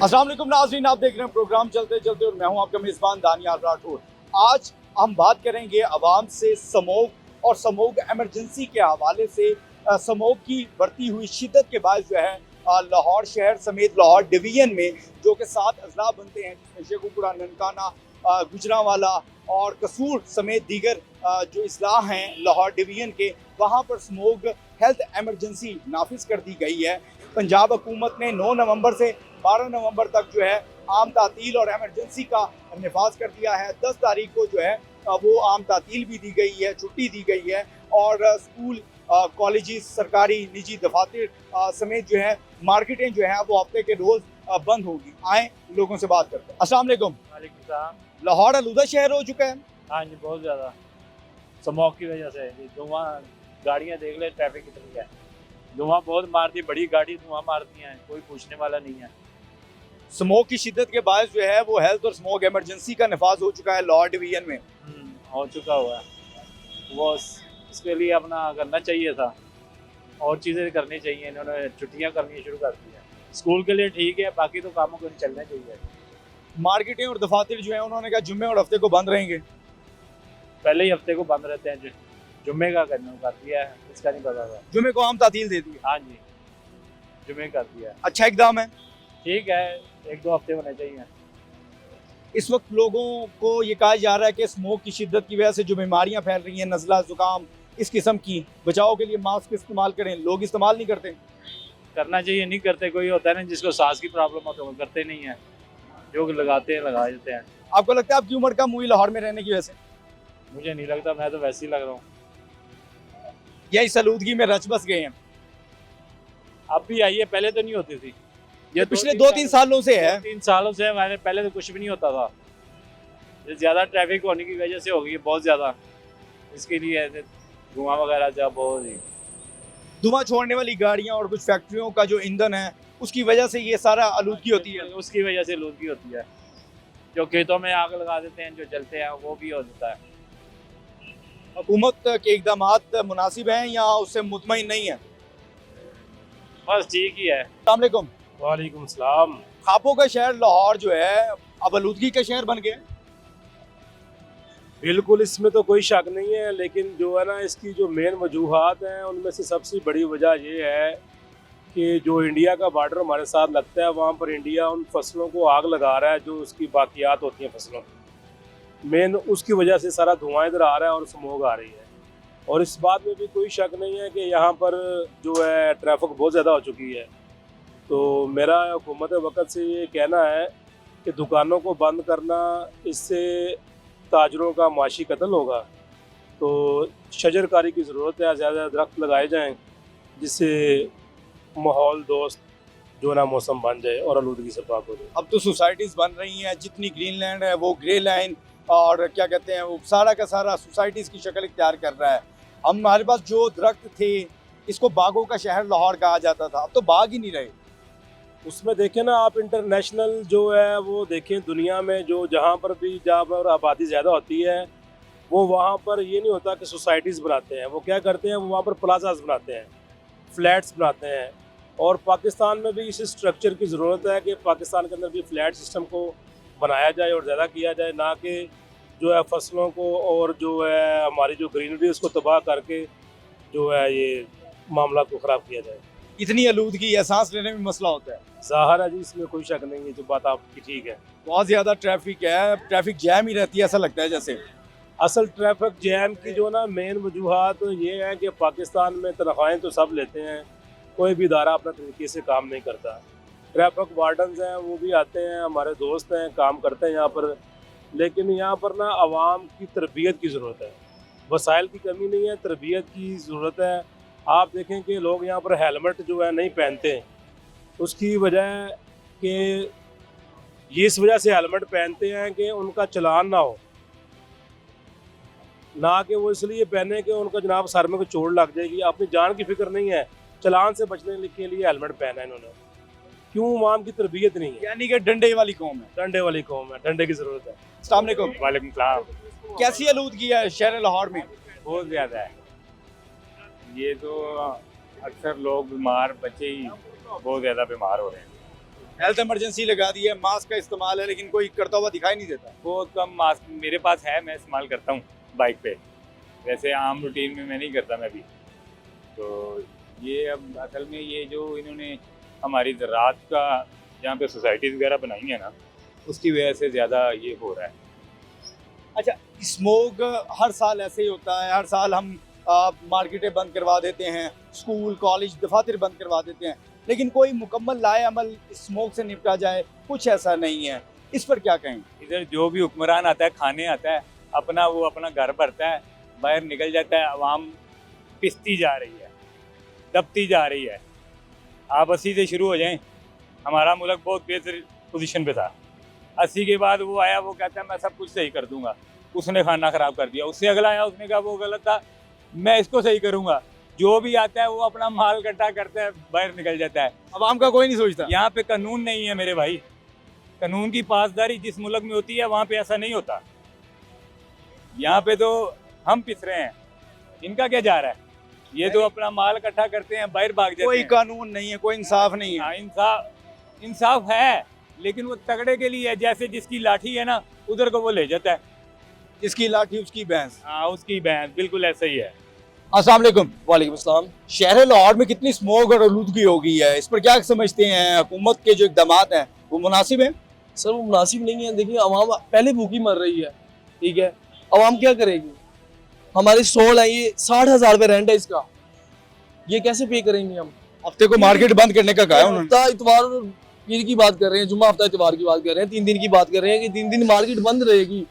अस्सलाम वालेकुम नाज़रीन, आप देख रहे हैं प्रोग्राम चलते चलते और मैं हूं आपका मेज़बान दानियाल राठौर। आज हम बात करेंगे आवाम से स्मोक और स्मोक एमरजेंसी के हवाले से। स्मोक की बढ़ती हुई शिद्दत के बाद जो है लाहौर शहर समेत लाहौर डिवीज़न में जो कि 7 अजला बनते हैं, जिसमें शेखुपुरा, ननकाना, गुजरांवाला और कसूर समेत दीगर जो इस्लाह हैं लाहौर डिवीज़न के, वहाँ पर स्मोक हेल्थ एमरजेंसी नाफिज कर दी गई है। पंजाब हुकूमत ने 9 नवंबर से 12 नवंबर तक जो है आम तातील और एमरजेंसी का नफाज कर दिया है। 10 तारीख को जो है वो आम तातील भी दी गई है, छुट्टी दी गई है और स्कूल, कॉलेजेस, सरकारी निजी दफातर समेत जो है मार्केटें जो है वो हफ्ते के रोज बंद होगी। आए लोगों से बात करते हैं। अस्सलाम वालेकुम। वालेकुम सलाम। लाहौर आलूदा शहर हो चुका है। हाँ जी, बहुत ज़्यादा स्मोक की वजह से। धुआं, गाड़ियाँ देख ले, ट्रैफिक कितनी है, धुआं बहुत मारती, बड़ी गाड़ी धुआं मारती हैं, कोई पूछने वाला नहीं है। स्मोक की शिद्दत के बाद जो है वो हेल्थ और स्मोक एमरजेंसी का नफाज हो चुका है लाहौर डिवीजन में। हो चुका हुआ है वो। इसके लिए अपना करना चाहिए था, और चीज़ें करनी चाहिए। इन्होंने छुट्टियाँ करनी शुरू कर दी हैं। स्कूल के लिए ठीक है, बाकी तो कामों को चलना चाहिए। मार्केटें और दफातर जो है उन्होंने कहा जुम्मे और हफ्ते को बंद रहेंगे। पहले ही हफ्ते को बंद रहते हैं, जुम्मे का करने कर दिया है, इसका नहीं पता था। जुम्मे को आम तातील दे दी है। हाँ जी, जुम्मे कर दिया है। अच्छा इकदाम है। ठीक है, 1-2 हफ्ते होने चाहिए। इस वक्त लोगों को ये कहा जा रहा है कि स्मोक की शिद्दत की वजह से जो बीमारियां फैल रही हैं, नज़ला, जुकाम, इस किस्म की, बचाव के लिए मास्क इस्तेमाल करें। लोग इस्तेमाल नहीं करते। करना चाहिए, नहीं करते। कोई होता है ना जिसको सांस की प्रॉब्लम हो तो वो करते नहीं है, जो लगाते हैं लगा देते हैं। आपको लगता है आपकी उम्र कम हुई लाहौर में रहने की वजह से? मुझे नहीं लगता, मैं तो वैसे ही लग रहा हूँ। या इस आलूदगी में रच बस गए हैं? अब भी आई है, पहले तो नहीं होती थी। ये पिछले 2-3 सालों से है। 3 सालों से मैंने, पहले तो कुछ भी नहीं होता था। ये ज़्यादा ट्रैफिक होने की वजह से हो गई है, बहुत ज़्यादा। इसके लिए धुआं वगैरह जब बहुत ही धुआं छोड़ने वाली गाड़ियां और कुछ फैक्ट्रियों का जो ईंधन है उसकी वजह से ये सारा आलूदगी होती है। उसकी वजह से आलूदगी होती है। जो खेतों में आग लगा देते हैं, जो जलते हैं, वो भी हो जाता है। हुकूमत के इकदामात मुनासिब हैं या उससे मुतमईन नहीं है? बस ठीक ही है। अस्सलाम वालेकुम। वालेकुम सलाम। खापों का शहर लाहौर जो है अब आलूदगी का शहर बन गया। बिल्कुल, इसमें तो कोई शक नहीं है, लेकिन जो है ना, इसकी जो मेन वजूहात हैं उनमें से सबसे बड़ी वजह ये है कि जो इंडिया का बॉर्डर हमारे साथ लगता है, वहाँ पर इंडिया उन फसलों को आग लगा रहा है जो उसकी बाकियात होती हैं फसलों की। मेन उसकी वजह से सारा धुआं इधर आ रहा है और स्मोक आ रही है। और इस बात में भी कोई शक नहीं है कि यहाँ पर जो है ट्रैफिक बहुत ज़्यादा हो चुकी है। तो मेरा हुकूमत वक्त से ये कहना है कि दुकानों को बंद करना, इससे ताजरों का माशी कत्ल होगा। तो शजरकारी की ज़रूरत है, ज़्यादा दरख्त लगाए जाएं जिससे माहौल दोस्त जो ना मौसम बन जाए और आलूदगी से पाक हो जाए। अब तो सोसाइटीज़ बन रही हैं, जितनी ग्रीन लैंड है वो ग्रे लाइन और क्या कहते हैं वो सारा का सारा सोसाइटीज़ की शक्ल इख्तियार कर रहा है। हमारे पास जो दरख्त थे इसको बागों का शहर लाहौर कहा जाता था, अब तो बाग ही नहीं रहे। उसमें देखें ना आप, इंटरनेशनल जो है वो देखें, दुनिया में जो जहाँ पर भी जहाँ पर आबादी ज़्यादा होती है वो वहाँ पर ये नहीं होता कि सोसाइटीज़ बनाते हैं। वो क्या करते हैं, वो वहाँ पर प्लाजाज बनाते हैं, फ्लैट्स बनाते हैं। और पाकिस्तान में भी इस स्ट्रक्चर की ज़रूरत है कि पाकिस्तान के अंदर भी फ्लैट सिस्टम को बनाया जाए और ज़्यादा किया जाए, ना कि जो है फसलों को और जो है हमारी जो ग्रीनरी उसको तबाह करके जो है ये मामला को ख़राब किया जाए। इतनी आलूदगी है, सांस लेने में मसला होता है। ज़ाहिर है जी, इसमें कोई शक नहीं है, जो बात आपकी ठीक है। बहुत ज़्यादा ट्रैफिक है, ट्रैफिक जैम ही रहती है, ऐसा लगता है जैसे। असल ट्रैफिक जैम की जो ना मेन वजूहात तो ये है कि पाकिस्तान में तनख्वाहें तो सब लेते हैं, कोई भी इदारा अपना तरीके से काम नहीं करता। ट्रैफिक वार्डन्स हैं, वो भी आते हैं, हमारे दोस्त हैं, काम करते हैं यहाँ पर, लेकिन यहाँ पर ना आवाम की तरबियत की ज़रूरत है। वसाइल की कमी नहीं है, तरबियत की ज़रूरत है। आप देखें कि लोग यहाँ पर हेलमेट जो है नहीं पहनते, उसकी वजह कि ये इस वजह से हेलमेट पहनते हैं कि उनका चलान ना हो, ना कि वो इसलिए पहने कि उनका जनाब सर में कोई चोट लग जाएगी। अपनी जान की फिक्र नहीं है, चलान से बचने के लिए हेलमेट पहना है इन्होंने। क्यों? आवाम की तरबियत नहीं है। यानी कि डंडे वाली कौम है। डंडे वाली कौम है, डंडे की ज़रूरत है। अस्सलाम वालेकुम। वालेकुम सलाम। कैसी आलूदगी है शहर लाहौर में? बहुत ज़्यादा है। ये तो अक्सर लोग बीमार, बच्चे ही बहुत ज़्यादा बीमार हो रहे हैं। हेल्थ इमरजेंसी लगा दी है, मास्क का इस्तेमाल है, लेकिन कोई करता हुआ दिखाई नहीं देता। बहुत कम मास्क मेरे पास है, मैं इस्तेमाल करता हूँ बाइक पे। वैसे आम रूटीन में मैं नहीं करता मैं भी। तो ये अब असल में ये जो इन्होंने हमारी ज़राअत का जहाँ पे सोसाइटीज़ वगैरह बनाई है ना, उसकी वजह से ज़्यादा ये हो रहा है। अच्छा, स्मोक हर साल ऐसे ही होता है, हर साल हम मार्केटें बंद करवा देते हैं, स्कूल कॉलेज दफातर बंद करवा देते हैं, लेकिन कोई मुकम्मल लाए अमल स्मोक से निपटा जाए, कुछ ऐसा नहीं है। इस पर क्या कहें? इधर जो भी हुक्मरान आता है, खाने आता है, वो अपना घर भरता है, बाहर निकल जाता है, आवाम पिसती जा रही है, दबती जा रही है। आप 80 से शुरू हो जाएं, हमारा मुल्क बहुत बेहतर पोजीशन पे था। 80 के बाद वो आया, वो कहता है मैं सब कुछ सही कर दूंगा, उसने खाना ख़राब कर दिया। उससे अगला आया, उसने कहा वो गलत था, मैं इसको सही करूंगा। जो भी आता है वो अपना माल इकट्ठा करता है, बाहर निकल जाता है। आवाम का कोई नहीं सोचता। यहाँ पे कानून नहीं है मेरे भाई। कानून की पासदारी जिस मुल्क में होती है वहाँ पे ऐसा नहीं होता। यहाँ पे तो हम पिस रहे हैं, इनका क्या जा रहा है? ये तो अपना माल इकट्ठा करते हैं, बाहर भाग जाते कोई हैं। कानून नहीं है, कोई इंसाफ नहीं है। हाँ, इंसाफ है, लेकिन वो तगड़े के लिए है। जैसे जिसकी लाठी है ना, उधर को वो ले जाता है। जिसकी लाठी उसकी भैंस। हाँ, उसकी बहन, बिल्कुल ऐसा ही है। अस्सलाम वालेकुम। वालेकुम अस्सलाम। शहर लाहौर में कितनी स्मोक और आलूदगी हो गई है, इस पर क्या समझते हैं? हुकूमत के जो इकदामात हैं वो मुनासिब हैं? सर वो मुनासिब नहीं है। देखिए अवाम पहले भूखी मर रही है, ठीक है, अवाम क्या करेगी? हमारे स्टॉल है, ये 60,000 रुपये रेंट है इसका, ये कैसे पे करेंगे हम? हफ्ते को मार्केट बंद करने का कहा है उन्होंने। हफ्ता इतवार और पीर की बात कर रहे हैं, जुम्मा हफ्ता इतवार की बात कर रहे हैं, 3 दिन की बात कर रहे हैं कि 3 दिन मार्केट बंद रहेगी।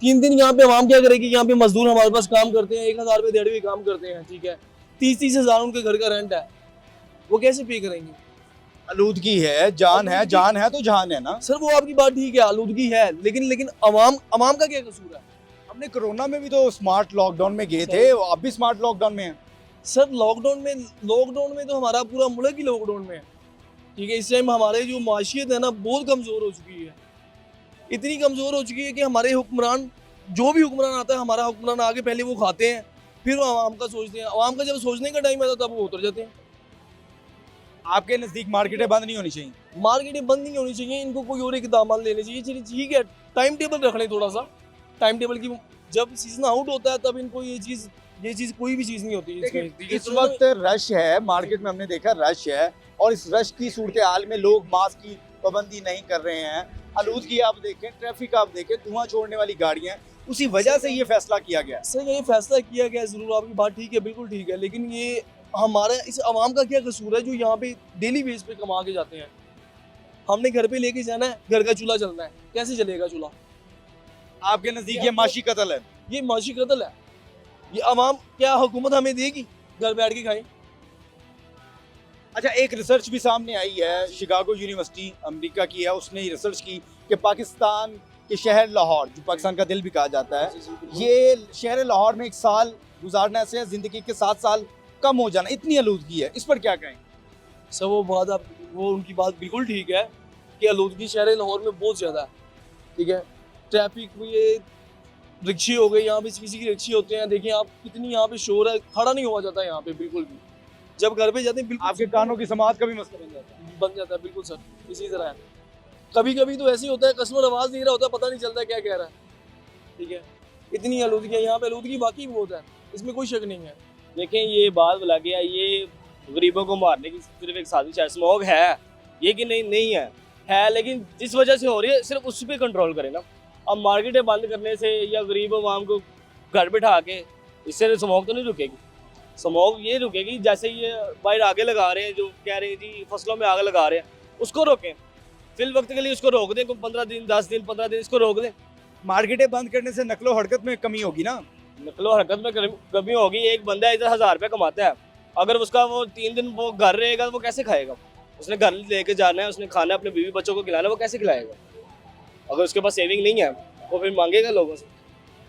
3 दिन यहाँ पे अवाम क्या करेगी? यहाँ पे मजदूर हमारे पास काम करते हैं, 1,000 रुपये डेढ़ भी काम करते हैं, ठीक है, 30-30 हज़ार उनके घर का रेंट है, वो कैसे पे करेंगे? आलूदगी है, जान है, जान है तो जान है ना। सर वो आपकी बात ठीक है, आलूदगी है, लेकिन अवाम का क्या कसूर है? हमने कोरोना में भी तो स्मार्ट लॉकडाउन में गए थे, अब भी स्मार्ट लॉकडाउन में हैं। सर लॉकडाउन में तो हमारा पूरा मुल्क ही लॉकडाउन में है, ठीक है। इस टाइम हमारे जो माशियत है ना बहुत कमज़ोर हो चुकी है, इतनी कमज़ोर हो चुकी है कि हमारे हुक्मरान, जो भी हुक्मरान आता है, हमारा हुक्मरान आगे पहले वो खाते हैं, फिर वो आवाम का सोचते हैं। आवाम का जब सोचने का टाइम आता है तब वो उतर जाते हैं। आपके नज़दीक मार्केटें बंद नहीं होनी चाहिए? मार्केटें बंद नहीं होनी चाहिए, इनको कोई और इकदाम लेने चाहिए। चलिए ठीक है, टाइम टेबल रख लें थोड़ा सा, टाइम टेबल की जब सीजन आउट होता है तब इनको ये चीज़ कोई भी चीज़ नहीं होती इसमें। इस वक्त रश है मार्केट में, हमने देखा रश है, और इस रश की सूरत हाल में लोग मास्क की पाबंदी नहीं कर रहे हैं। आलूदगी आप देखें, ट्रैफिक आप देखें, धुआं छोड़ने वाली गाड़ियां, उसी वजह से ये फैसला किया गया। सर ये फैसला किया गया ज़रूर, आपकी बात ठीक है, बिल्कुल ठीक है, लेकिन ये हमारा इस आवाम का क्या कसूर है जो यहाँ पे डेली बेस पे कमा के जाते हैं? हमने घर पे लेके जाना है, घर का चूल्हा चलना है, कैसे चलेगा चूल्हा? आपके नज़दीक ये माशी कत्ल है? ये माशी कत्ल है। ये अवाम क्या हुकूमत हमें देगी घर बैठ के खाएं? अच्छा, एक रिसर्च भी सामने आई है, शिकागो यूनिवर्सिटी अमेरिका की है, उसने ये रिसर्च की कि पाकिस्तान के शहर लाहौर, जो पाकिस्तान का दिल भी कहा जाता है, ये शहर लाहौर में 1 साल गुजारने से ज़िंदगी के 7 साल कम हो जाना, इतनी आलूदगी है। इस पर क्या कहें? सर वो उनकी बात बिल्कुल ठीक है कि आलूदगी शहर लाहौर में बहुत ज़्यादा है, ठीक है। ट्रैफिक में ये रिक्शे हो गए, यहाँ पे किसी की रिक्शे होते हैं, देखिए आप कितनी यहाँ पे शोर है, खड़ा नहीं हुआ जाता है यहाँ पे बिल्कुल भी। जब घर पे जाते हैं बिल्कुल आपके कानों की समाज का भी मसला बन जाता है। बिल्कुल सर, इसी तरह है। कभी कभी तो ऐसे ही होता है, कस्टमर आवाज़ दे रहा होता है, पता नहीं चलता क्या कह रहा है, ठीक है। इतनी आलूदगी है यहाँ पे, आलूदगी बाकी बहुत है, इसमें कोई शक नहीं है। देखें ये बात बोला गया, ये गरीबों को मारने की सिर्फ एक साजिश है। स्मोक है ये कि नहीं है, लेकिन जिस वजह से हो रही है सिर्फ उस पर कंट्रोल करें ना। अब मार्केटें बंद करने से या गरीब आवाम को घर बैठा के, इससे स्मोक तो नहीं रुकेगी। स्मोक ये रुकेगी जैसे ये बाहर आगे लगा रहे हैं, जो कह रहे हैं जी फसलों में आग लगा रहे हैं, उसको रोकें फिल वक्त के लिए, उसको रोक दें, 15 दिन 10 दिन 15 दिन इसको रोक दें। मार्केटें बंद करने से नकलो हरकत में कमी होगी ना। नकलो हरकत में कमी होगी। एक बंदा इधर 1000 रुपये कमाता है, अगर उसका वो 3 दिन वो घर रहेगा तो वो कैसे खाएगा? उसने घर लेके जाना है, उसने खाना अपने बीवी बच्चों को खिलाना है, वो कैसे खिलाएगा? अगर उसके पास सेविंग नहीं है वो फिर मांगेगा लोगों से।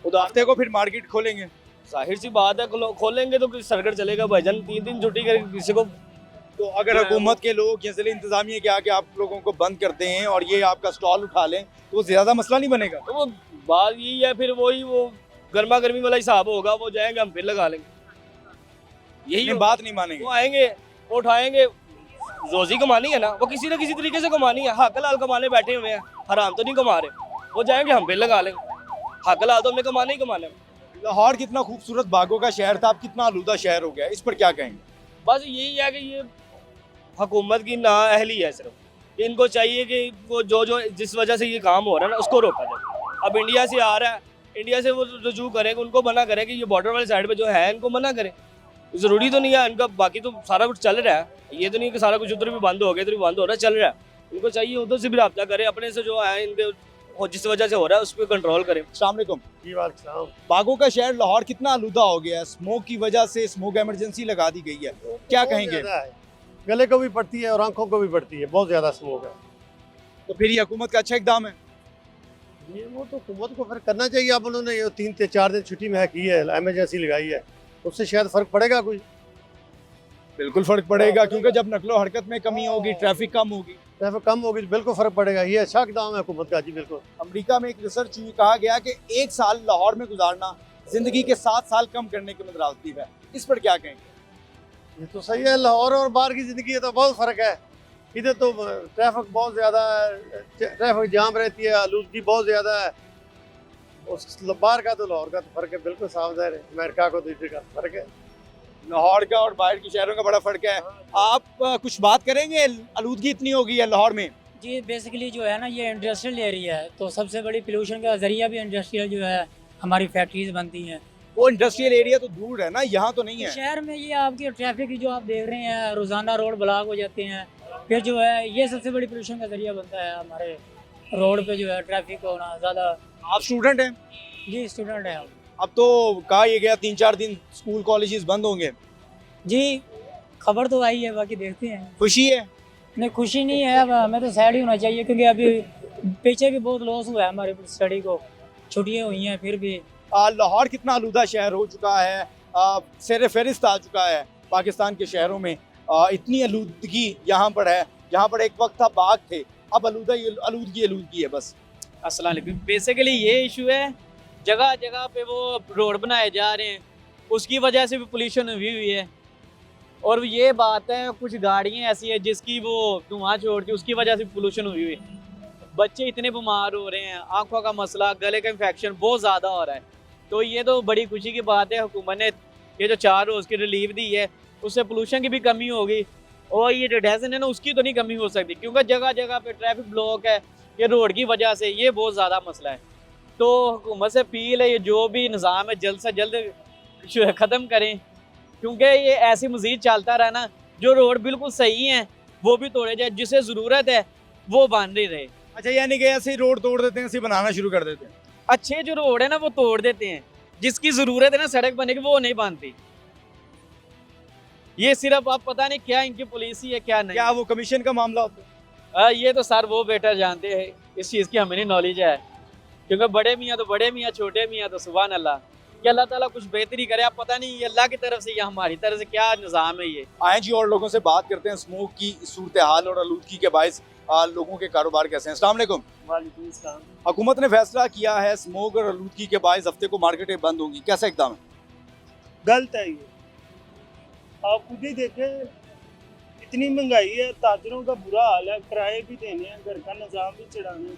उधर हफ्ते को फिर मार्केट खोलेंगे, जाहिर सी बात है खोलेंगे तो सरकट चलेगा भाईजान। 3 दिन छुट्टी करके किसी को, तो अगर हुकूमत के लोग या जिले इंतजामिया के आके आप लोगों को बंद करते हैं और ये आपका स्टॉल उठा लें तो वो ज़्यादा मसला नहीं बनेगा? तो वो बात यही है, फिर वही वो गर्मा गर्मी वाला हिसाब होगा, वो जाएंगे हम फिर लगा लेंगे, यही बात नहीं मानेंगे। वो आएंगे, वो उठाएंगे, रोजी कमानी है ना, वो किसी न किसी तरीके से कमानी है। हक लाल कमाने बैठे हुए हैं, हराम तो नहीं कमा रहे। वो जाएंगे हम बिल लगा लेंगे, हक लाल तो हमने कमाने ही कमाने। लाहौर कितना खूबसूरत बागों का शहर था, अब कितना आलूदा शहर हो गया, इस पर क्या कहेंगे? बस यही है कि ये हुकूमत की नाअहली है सिर्फ। इनको चाहिए कि वो जो जिस वजह से ये काम हो रहा है ना उसको रोका जाए। अब इंडिया से आ रहा है, इंडिया से वो रजू करेंगे, उनको मना करें कि ये बॉर्डर वाली साइड पे जो है इनको मना करें। ज़रूरी तो नहीं है इनका, बाकी तो सारा कुछ चल रहा है। ये तो नहीं कि सारा कुछ उधर भी बंद हो गया, इधर भी बंद हो रहा है, चल रहा है। इनको चाहिए उधर से भी रब्ता करें, अपने से जो है इनके जिस वजह से हो रहा है उस पर कंट्रोल करें। अस्सलाम वालेकुम। जी वालेकुम। बागों का शहर लाहौर कितना आलूदा हो गया है, स्मोक की वजह से स्मोक इमरजेंसी लगा दी गई है, क्या बहुत कहेंगे? ज़्यादा है। गले को भी पड़ती है और आंखों को भी पड़ती है, बहुत ज़्यादा स्मोक है। तो फिर ये हुकूमत का अच्छा इकदाम है। ये वो तो हुकूमत को फिर करना चाहिए। अब उन्होंने ये 3 से 4 दिन छुट्टी में की है, इमरजेंसी लगाई है, उससे शायद फ़र्क पड़ेगा कोई। बिल्कुल फर्क पड़ेगा, क्योंकि जब नकलो हरकत में कमी होगी, ट्रैफिक कम होगी। ट्रैफिक कम होगी तो बिल्कुल फ़र्क पड़ेगा। ये अच्छा इकदाम है हुकूमत का जी, बिल्कुल। अमेरिका में एक रिसर्च में कहा गया कि 1 साल लाहौर में गुजारना जिंदगी के 7 साल कम करने के मुतरादिफ है, इस पर क्या कहेंगे? ये तो सही है। लाहौर और बाहर की ज़िंदगी है तो बहुत फ़र्क है। इधर तो ट्रैफिक बहुत ज़्यादा है, ट्रैफिक जाम रहती है, आलूदगी बहुत ज़्यादा है। उस बाहर का तो लाहौर का तो फ़र्क है, बिल्कुल साफ ज़ाहिर है। अमेरिका को तो इधर का फ़र्क है। लाहौर का और बाहर के शहरों का बड़ा फर्क है। आप कुछ बात करेंगे, आलूदगी इतनी हो गई है लाहौर में? जी बेसिकली जो है ना ये इंडस्ट्रियल एरिया है, तो सबसे बड़ी पोल्यूशन का जरिया भी इंडस्ट्रियल जो है हमारी फैक्ट्रीज बनती हैं। वो इंडस्ट्रियल एरिया तो दूर है ना, यहाँ तो नहीं है। शहर में ये आपकी ट्रैफिक जो आप देख रहे हैं, रोज़ाना रोड ब्लॉक हो जाते हैं, फिर जो है ये सबसे बड़ी पोल्यूशन का जरिया बनता है। हमारे रोड पे जो है ट्रैफिक होना ज़्यादा। आप स्टूडेंट हैं? जी स्टूडेंट हैं हम। अब तो कहा ये गया 3-4 दिन स्कूल कॉलेजेस बंद होंगे, जी खबर तो आई है, बाकी देखते हैं। खुशी है? नहीं खुशी नहीं है, अब हमें तो सैड ही होना चाहिए, क्योंकि अभी पीछे भी बहुत लॉस हुआ है हमारे स्टडी को, छुट्टियाँ हुई हैं फिर भी। लाहौर कितना आलूदा शहर हो चुका है, सर फहरिस्त आ चुका है पाकिस्तान के शहरों में। इतनी आलूदगी यहाँ पर है, जहाँ पर एक वक्त था बाग थे, अब आलूदगी है बस। अस्सलाम वालेकुम। बेसिकली ये इशू है, जगह जगह पे वो रोड बनाए जा रहे हैं, उसकी वजह से भी पोल्यूशन हुई है। और ये बात है कुछ गाड़ियाँ ऐसी है जिसकी वो धुआं छोड़ती है, उसकी वजह से पोल्यूशन हुई है। बच्चे इतने बीमार हो रहे हैं, आंखों का मसला, गले का इन्फेक्शन बहुत ज़्यादा हो रहा है। तो ये तो बड़ी खुशी की बात है, हुकूमत ने ये जो 4 रोज़ की रिलीफ दी है उससे पोल्यूशन की भी कमी होगी, और ये जो डेजन है ना उसकी तो नहीं कमी हो सकती, क्योंकि जगह जगह पे ट्रैफिक ब्लॉक है ये रोड की वजह से, ये बहुत ज़्यादा मसला है। तो हुकूमत से अपील है, ये जो भी निज़ाम है जल्द से जल्द ख़त्म करें, क्योंकि ये ऐसे मज़ीद चलता रहा ना, जो रोड बिल्कुल सही हैं वो भी तोड़े जाए, जिसे ज़रूरत है वो बन नहीं रहे। अच्छा, यानी कि ऐसे ही रोड तोड़ देते हैं, ऐसे ही बनाना शुरू कर देते हैं। अच्छे जो रोड है ना वो तोड़ देते हैं, जिसकी ज़रूरत है ना सड़क बनने की वो नहीं बनती। ये सिर्फ आप पता नहीं क्या इनकी पॉलिसी है क्या नहीं। क्या वो कमीशन का मामला होता है? ये तो सर वो बेटर जानते हैं, इस चीज़ की हमें नहीं नॉलेज है, क्योंकि बड़े मियाँ तो बड़े मियाँ, छोटे मियाँ तो सुभान अल्लाह, कि अल्लाह ताला कुछ बेहतरी करे। आप पता नहीं ये अल्लाह की तरफ से या हमारी तरफ से क्या निज़ाम है ये। आए जी और लोगों से बात करते हैं स्मोक की सूरत हाल और आलूदगी के बायस लोगों के कारोबार कैसे हैं। अस्सलाम वालेकुम। वालेकुम सलाम। हुकूमत ने फैसला किया है स्मोक और आलूदगी के बायस हफ्ते को मार्केटें बंद होंगी, कैसा इकदाम है? गलत है ये। आप खुद ही देखें, इतनी महंगाई है, ताजरों का बुरा हाल है, किराए भी देने हैं, घर का निज़ाम भी चढ़ाना है।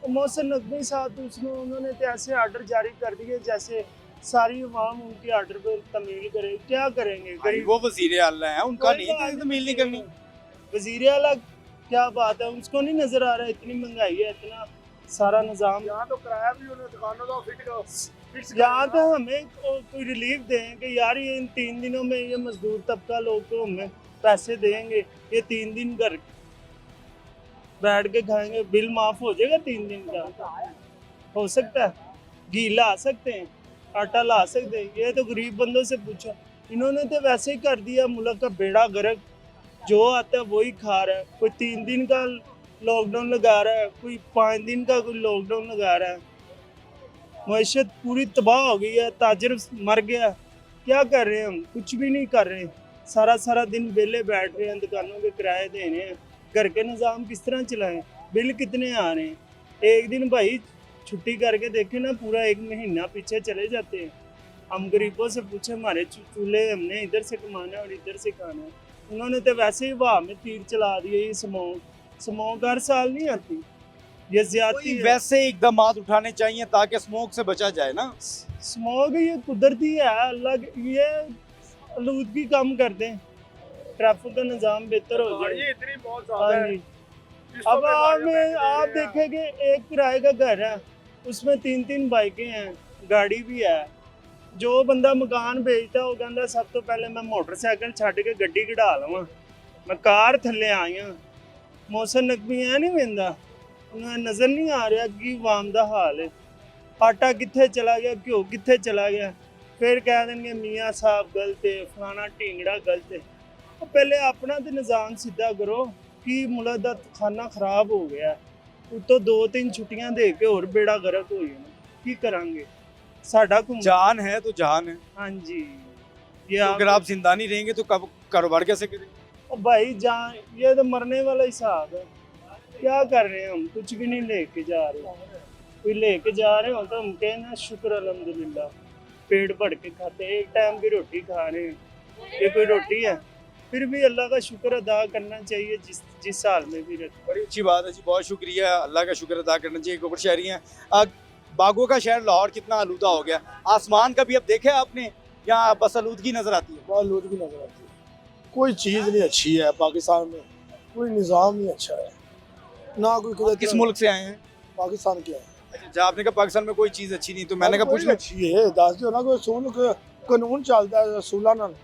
तो मोहसिन नकवी साहब उन्होंने तो ऐसे आर्डर जारी कर दिए जैसे सारी अवाम उनके आर्डर पर तमील करे। क्या करेंगे गरीब? वो वज़ीर आला है, उनका नहीं तमील नहीं करनी। वज़ीर आला क्या बात है, उसको नहीं नजर आ रहा है इतनी महंगाई है, इतना सारा निज़ाम। यहाँ तो किराया भी उन्होंने दुकानों का फिट यहाँ तो हमें कोई रिलीफ दें कि यार ये इन 3 दिनों में ये मजदूर तबका लोग तो हमें पैसे देंगे, ये 3 दिन घर बैठ के खाएंगे, बिल माफ हो जाएगा 3 दिन का? हो सकता है? घी ला सकते हैं, आटा ला सकते हैं, ये तो गरीब बंदों से पूछो। इन्होंने तो वैसे ही कर दिया, मुल्क का बेड़ा गर्क, जो आता है वही खा रहा है। कोई 3 दिन का लॉकडाउन लगा रहा है, कोई 5 दिन का कोई लॉकडाउन लगा रहा है। मईशत पूरी तबाह हो गई है, ताजर मर गया। क्या कर रहे हैं हम? कुछ भी नहीं कर रहे हैं, सारा दिन बेले बैठ रहे हैं, दुकानों के किराए देने हैं, घर के निज़ाम किस तरह चलाएं, बिल कितने आ रहे हैं। एक दिन भाई छुट्टी करके देखें ना, पूरा 1 महीना पीछे चले जाते हैं। हम गरीबों से पूछे, हमारे चूल्हे हमने इधर से कमाना है और इधर से खाना है, उन्होंने तो वैसे ही हवा में तीर चला दिए। ये स्मोक हर साल नहीं आती, ये ज्यादती कोई है। वैसे इकदामात उठाने चाहिए ताकि स्मोक से बचा जाए ना। स्मोक ये कुदरती है, अल्लाह ये आलूदगी कम कर दें, ट्रैफिक का निज़ाम बेहतर हो जाए। ये इतनी बहुत हाँ ज्यादा है। जी। अब आप देखेंगे एक किराए का घर है, उसमें 3-3 बाइकें हैं, गाड़ी भी है। जो बंदा मकान बेचता वो कहता सब तो पहले मैं मोटरसाइकिल छड्ड के गड्डी कढ़ा लवां, मैं कार थल्ले आई हाँ। मौसम नकमी है नहीं वेंदा, उन्हें नज़र नहीं आ रहा कि वाम दा हाल है। आटा कित्थे चला गया, घ्यो कित्थे चला गया, फिर कह देंगे मियाँ साहब गलत है, फलाना ढींगड़ा गलत है। तो पहले अपना तो निज़ाम सीधा करो कि मुल्क दा खाना खराब हो गया, उतो 2-3 छुट्टियां दे के और बेड़ा गर्क हो जाना, की करांगे? साडा जान है तो जान है। हाँ जी, ये तो अगर आप जिंदा नहीं रहेंगे तो कब कारोबार कैसे करेंगे? ओ भाई जान, ये तो मरने वाला हिसाब है। क्या कर रहे हैं हम? कुछ भी नहीं लेके जा रहे। कोई लेके जा रहे हो तो हम कहना शुक्र अल्हम्दुलिल्लाह, पेट भर के खाते, एक टाइम की रोटी खा रहे हैं। ये कोई रोटी है? फिर भी अल्लाह का शुक्र अदा करना चाहिए जिस हाल में भी रहते। बड़ी अच्छी बात है जी, बहुत शुक्रिया, अल्लाह का शुक्र अदा करना चाहिए। गोबर शहरी हैं, बागों का शहर लाहौर कितना आलूदा हो गया। आसमान का भी अब देखा आपने, यहाँ बस आलूदगी नजर आती है। बहुत आलूदगी नजर आती है। कोई चीज़ नहीं अच्छी है पाकिस्तान में, कोई निज़ाम नहीं अच्छा है ना। कोई किस मुल्क से आए हैं? पाकिस्तान के है। अच्छा, जब आपने कहा पाकिस्तान में कोई चीज़ अच्छी नहीं, तो मैंने कहा पूछ लो। अच्छी है दस दो ना, कोई असूल कानून चलता है असूलों नाल,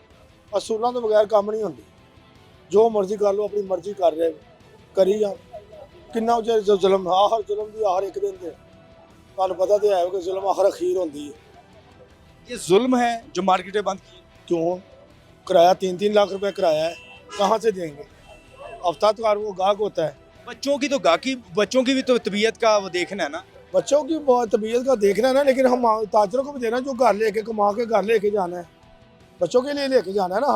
असूलों तो बगैर काम नहीं होंदी। जो मर्जी कर लो, अपनी मर्जी कर रहे करी जा, किन्ना जो जुल्म हर जुल्म की हर एक दिन तुहानू पता तो है कि जुल्म हर अखीर होंदी है। ये जुल्म है जो मार्केटें बंद की। क्यों? किराया 3-3 लाख रुपए किराया है, कहाँ से देंगे? हफ्तावार वो गाहक होता है। बच्चों की तो गाकी, बच्चों की भी तो तबीयत का वो देखना है ना। बच्चों की बहुत तबीयत का देखना है ना, लेकिन हम ताजरों को भी देना जो घर लेके कमा के घर लेके जाना है, बच्चों के लिए लेके जाना है ना।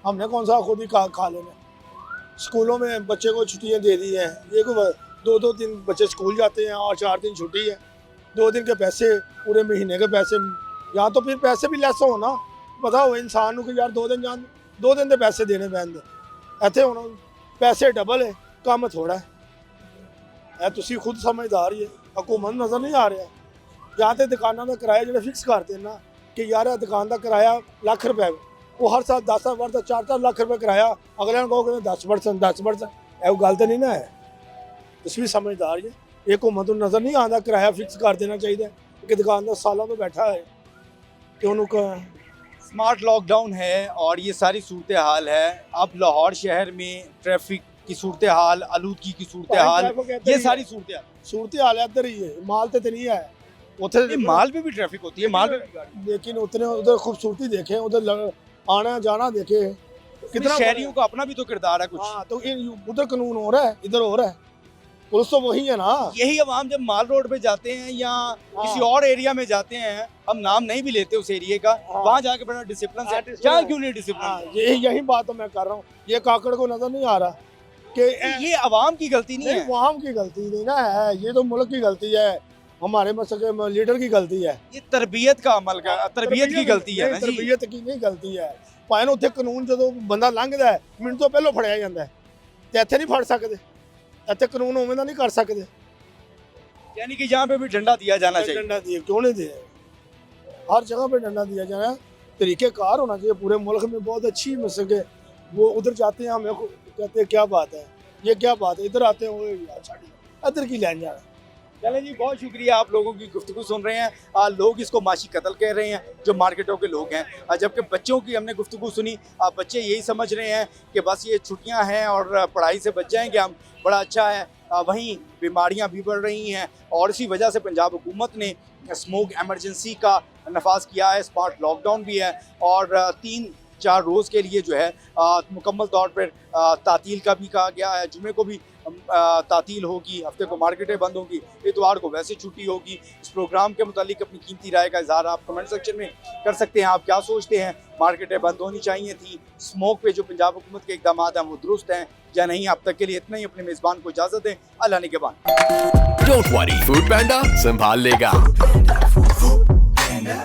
हमने कौन सा खुद ही खा लेना। स्कूलों में बच्चे को छुट्टियां दे दी हैं, ये को 2-2 दिन बच्चे स्कूल जाते हैं और 4 दिन छुट्टी है, 2 दिन के पैसे, पूरे महीने के पैसे। या तो फिर पैसे भी लैस हो ना, पता हो इंसान को कि यार 2 दिन जान 2 दिन के पैसे देने पैंदे। ਇੱਥੇ ਹੁਣ पैसे डबल है, काम थोड़ा है। तुसी खुद समझदार ही है, हुकूमत नज़र नहीं आ रहा। ਜਾਂ तो दुकानों का किराया जो फिक्स करते हैं ना कि यार दुकान का किराया लाख रुपए, वो हर साल 10 वर्ष 4-4 लाख रुपए किराया, अगले को 10%, ਇਹ ਗੱਲ ਤਾਂ नहीं ना है। तुसी भी समझदार है, ये हुकूमत को नज़र नहीं आता किराया फिक्स कर देना चाहिए कि दुकानदार सालों तो बैठा है कि उन्होंने। स्मार्ट लॉकडाउन है और ये सारी सूरत हाल है। अब लाहौर शहर में ट्रैफिक की सूरत हाल, आलूदगी की सूरत हाल, ये सारी सूरत हाल इधर ही है। माल तो नहीं है, उधर माल में भी ट्रैफिक होती है, माल में भी गाड़ी। लेकिन उतने उधर खूबसूरती देखे, उधर आना जाना देखे, कितना शहरियों का अपना भी तो किरदार है कुछ। हाँ, तो उधर कानून हो रहा है, इधर हो रहा है, पुलिस तो वही है ना। यही अवाम जब माल रोड पे जाते हैं या किसी और एरिया में जाते हैं, हम नाम नहीं भी लेते उस एरिया का, वहाँ जाके बड़ा डिसिप्लिन से, क्या क्यों नहीं डिसिप्लिन? यही बात तो मैं कर रहा हूँ। ये काकड़ को नजर नहीं आ रहा कि ये अवाम की गलती नहीं है, अवाम की गलती नहीं ना है, ये तो मुल्क की गलती है, हमारे मसले लीडर की गलती है। ये तरबियत का अमल का, तरबियत की गलती है ना जी। तरबियत की नहीं गलती है। भावें उत्थे कानून जो बंदा लंघदा है मिनट तो पहले फड़िया जाता है, ते इत्थे नहीं फड़ सकते, इत्थे कानून उवें दा नहीं कर सकते। यानी कि यहाँ पे भी डंडा दिया जाना चाहिए। डंडा दिए क्यों नहीं दिया? हर जगह पे डंडा दिया जाना, तरीक़ेकार होना चाहिए पूरे मुल्क में। बहुत अच्छी मसले वो उधर जाते हैं, हमें कहते हैं क्या बात है, ये क्या बात है, इधर आते हैं वो इधर की लैन जाना। चलें जी, बहुत शुक्रिया, आप लोगों की गुफ्तगू सुन रहे हैं। लोग इसको माशी कत्ल कह रहे हैं जो मार्केटों के लोग हैं, जबकि बच्चों की हमने गुफ्तगू सुनी, बच्चे यही समझ रहे हैं कि बस ये छुट्टियां हैं और पढ़ाई से बच जाएंगे हम, बड़ा अच्छा है। वहीं बीमारियां भी बढ़ रही हैं और इसी वजह से पंजाब हुकूमत ने स्मोक एमरजेंसी का नफाज किया है, स्मार्ट लॉकडाउन भी है और 3-4 रोज़ के लिए जो है मुकम्मल तौर पर तातील का भी कहा गया है। जुमे को भी तातील होगी, हफ्ते को मार्केटें बंद होंगी, इतवार को वैसे छुट्टी होगी। इस प्रोग्राम के मुतालिक अपनी कीमती राय का इजहार आप कमेंट सेक्शन में कर सकते हैं। आप क्या सोचते हैं, मार्केटें बंद होनी चाहिए थी? स्मोक पे जो पंजाब हुकूमत के इकदाम हैं वो दुरुस्त हैं या नहीं? अब तक के लिए इतना ही। अपने मेज़बान को इजाज़त दें, अल्लाह निगहबान। डोंट वरी, फूड पैंडा संभाल लेगा।